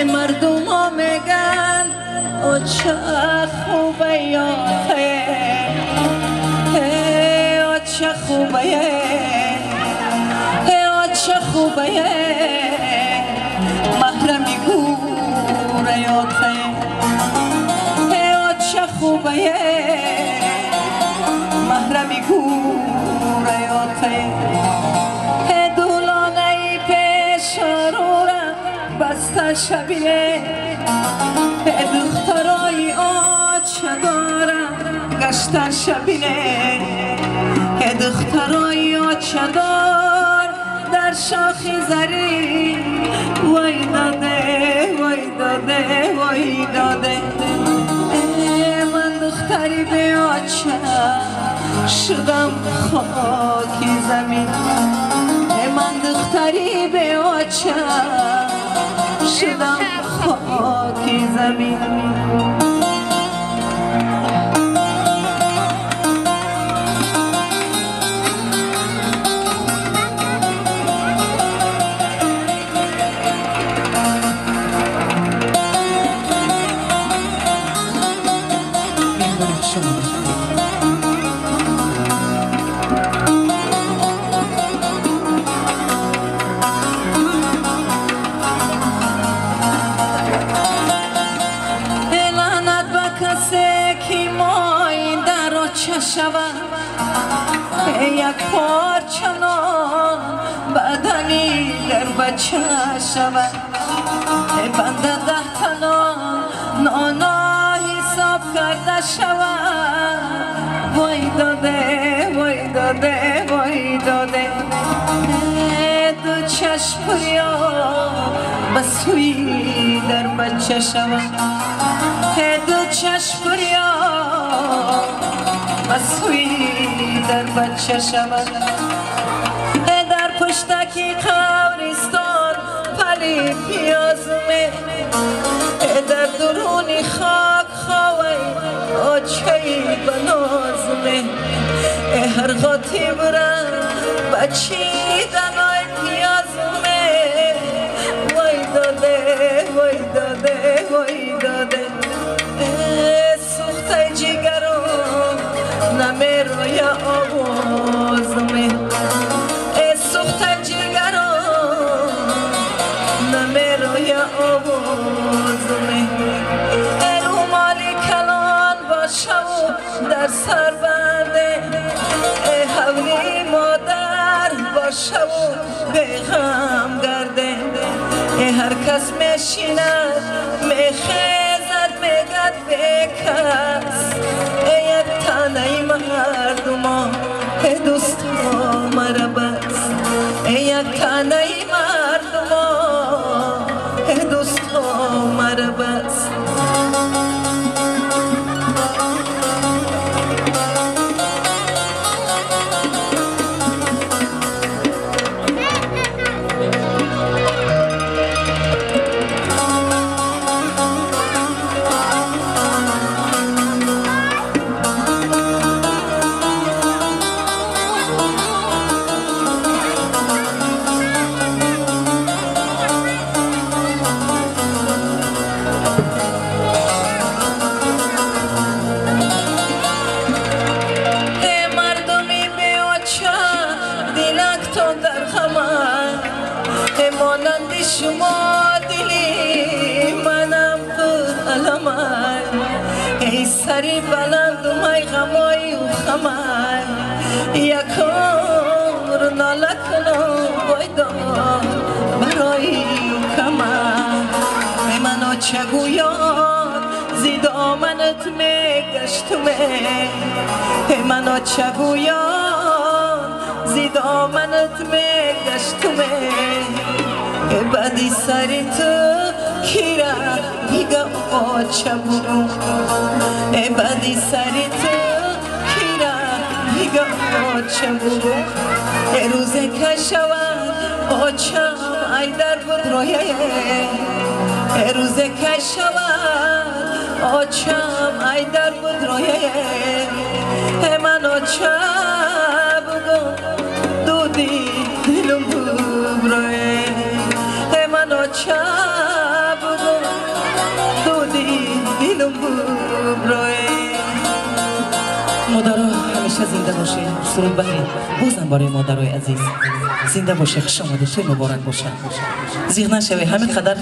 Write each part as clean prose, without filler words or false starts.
مردم ها میگن او چه خوبه یاته او چه خوبه او چه خوبه محرمی گوره یاته او چه خوبه محرمی گوره یاته دولانه پیش رو بسته شبیه دخترای آچه دارم گشتن شبیه دخترای آچه دار در شاخی زری وای داده وای داده وای داده من دختری به آچه شدم خاکی زمین من دختری به آچه شدم خاکی زمین یک پارچه نان بدنی در بچه شود بنده 10 تا نانا حساب کرده شود وای داده وای داده وای داده دو چشم ریا بسوی در بچه شود دو چشم ریا بسوی در بچه شود در پشتکی قبرستان پلی پیازمه در درونی خاک خواهی آچهی بنازمه هر غاطی برن بچی دنای پیازمه وای داده وای داده وای داده سوخته جگرم نمی روی آوازمه سوخته جگرم نمی روی آوازمه رومالی کلان باشه و در سر بنده حولی مادر باشه و بیغم گرده هر کس میشیند میخیزد میگد بکس یک تنهی مردم ها دوست مرا بس یک تنهی مردم ها دوست مرا بس شما دلی منم تو علمای ای سری بلند مای غمای و خمای یک عمر ناله کنم بایدا برای کمای منو چگویان زید آمنت میگشتمه منو چگویان زید آمنت میگشتمه بدی سری تو کیرا دیگه آچه برو بدی سری تو کیرا دیگه آچه برو روزه که شود آچم ای در بود رویه روزه که شود آچم ای در بود رویه من آچه بگو دودی دلم بود رویه من آچه بگو زنده باشی سرود بخیر بازم برای مادرای عزیز زنده باشی خوش آمدید خیلی مبارک باشه زیغ نشوی همین قدر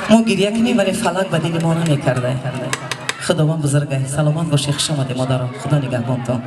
ما گریه کنیم ولی فلک به دل ما نمیکرده خداوند بزرگه سلامت باشی خوش آمدید مادرم خدا نگهبانتان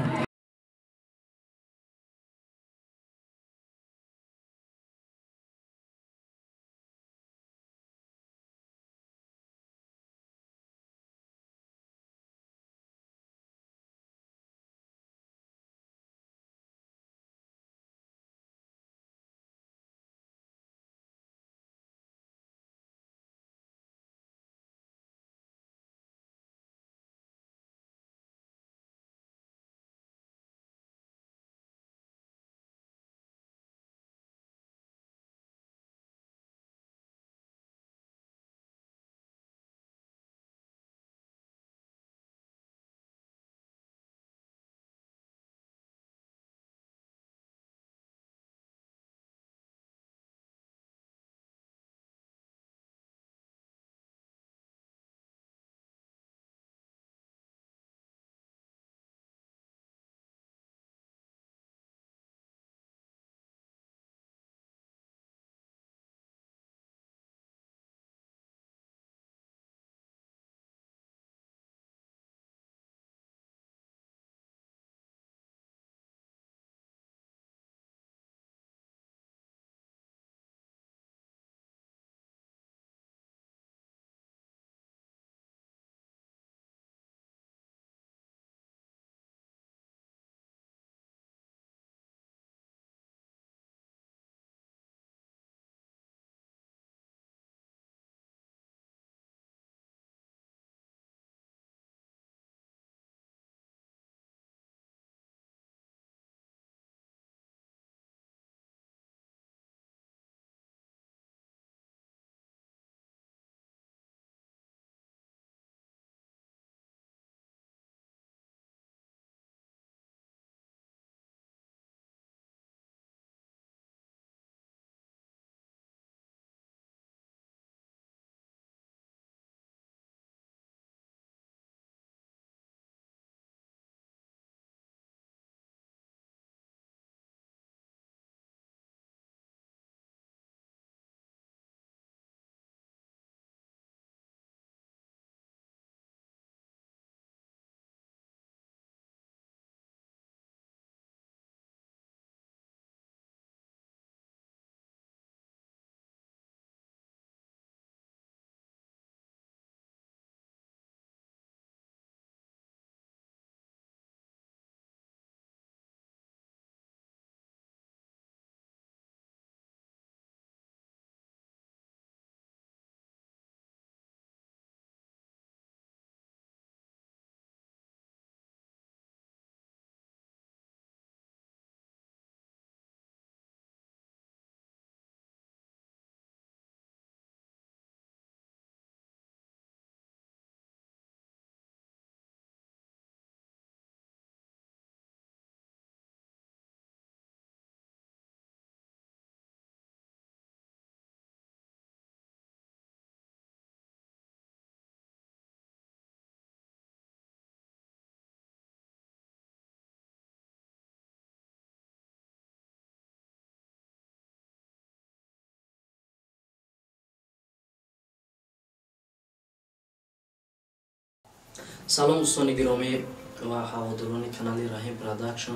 سلام دوستان گرامی و هواداران کانال رحیم پروداکشن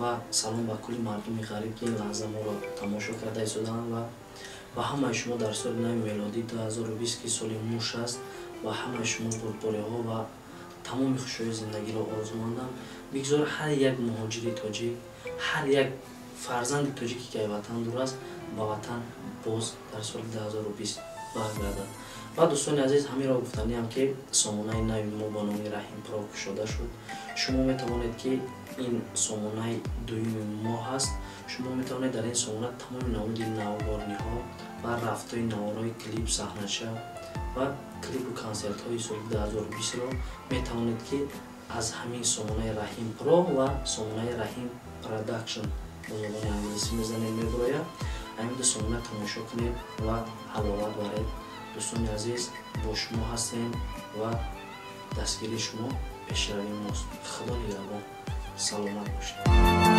و سلام با کل مردم غریب که این لحظه ما را تماشا کرده ایستادند و با همه شما در سال نو میلادی 2020 که سال نوش است و همه شما بردباری ها و تمام خوشی زندگی را آرزو ماندم. بگذار هر یک مهاجر تاجیک، هر یک فرزند تاجیکی که وطن دور است با وطن باز در سال 2020 برگردد. و دوستان عزیز همین را گفتنیم که سامانه نوی ما با نام رحیم پرو شده شد. شما می توانید که این سامانه دویم ما هست. شما می توانید در این سامانه تمام نمود نوارنی ها و رفتای نوارای کلیپ صحنه و کلیپ و کنسرت های سال 2020 را می توانید که از همین سامانه رحیم پرو و سامانه رحیم پروداکشن با زبان انگلیسی میزنید میبراید همین دو سامانه تماشا کنید و حلاوت برید. دوستان عزیز با شما هستیم و دستگیری شما پیشروی ماست. خدا نگهبان. саломат бошед.